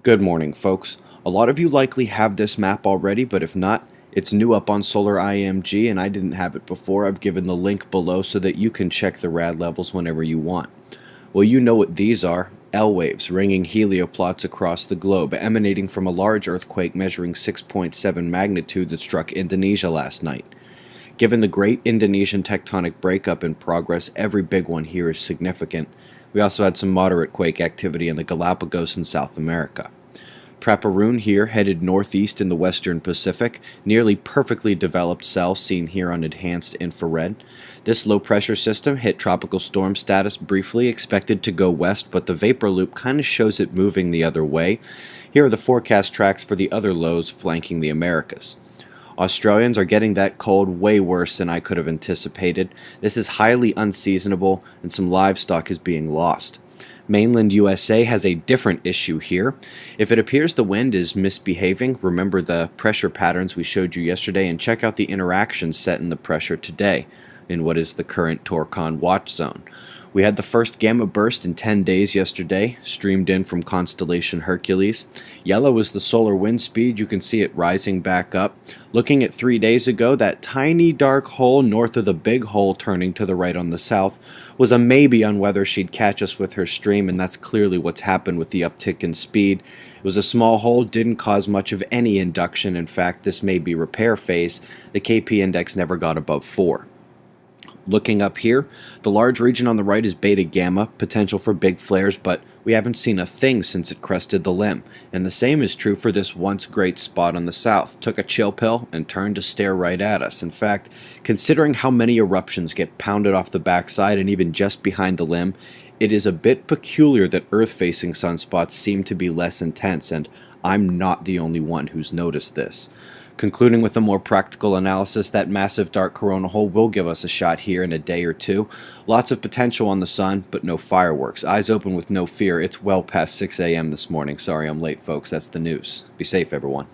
Good morning, folks. A lot of you likely have this map already, but if not, it's new up on Solar IMG and I didn't have it before. I've given the link below so that you can check the rad levels whenever you want. Well, you know what these are. L waves ringing helioplots across the globe, emanating from a large earthquake measuring 6.7 magnitude that struck Indonesia last night. Given the great Indonesian tectonic breakup in progress, every big one here is significant. We also had some moderate quake activity in the Galapagos in South America. Praparun here, headed northeast in the western Pacific, nearly perfectly developed cell seen here on enhanced infrared. This low-pressure system hit tropical storm status briefly, expected to go west, but the vapor loop kind of shows it moving the other way. Here are the forecast tracks for the other lows flanking the Americas. Australians are getting that cold way worse than I could have anticipated. This is highly unseasonable, and some livestock is being lost. Mainland USA has a different issue here. If it appears the wind is misbehaving, remember the pressure patterns we showed you yesterday and check out the interactions set in the pressure today in what is the current Torcon watch zone. We had the first gamma burst in 10 days yesterday, streamed in from constellation Hercules. Yellow is the solar wind speed. You can see it rising back up. Looking at 3 days ago, that tiny dark hole north of the big hole turning to the right on the south was a maybe on whether she'd catch us with her stream, and that's clearly what's happened with the uptick in speed. It was a small hole, didn't cause much of any induction. In fact, this may be repair phase. The KP index never got above 4. Looking up here, the large region on the right is beta gamma, potential for big flares, but we haven't seen a thing since it crested the limb. And the same is true for this once great spot on the south. Took a chill pill and turned to stare right at us. In fact, considering how many eruptions get pounded off the backside and even just behind the limb, it is a bit peculiar that Earth-facing sunspots seem to be less intense, and I'm not the only one who's noticed this. Concluding with a more practical analysis, that massive dark corona hole will give us a shot here in a day or two. Lots of potential on the sun, but no fireworks. Eyes open with no fear. It's well past 6 a.m. this morning. Sorry I'm late, folks. That's the news. Be safe, everyone.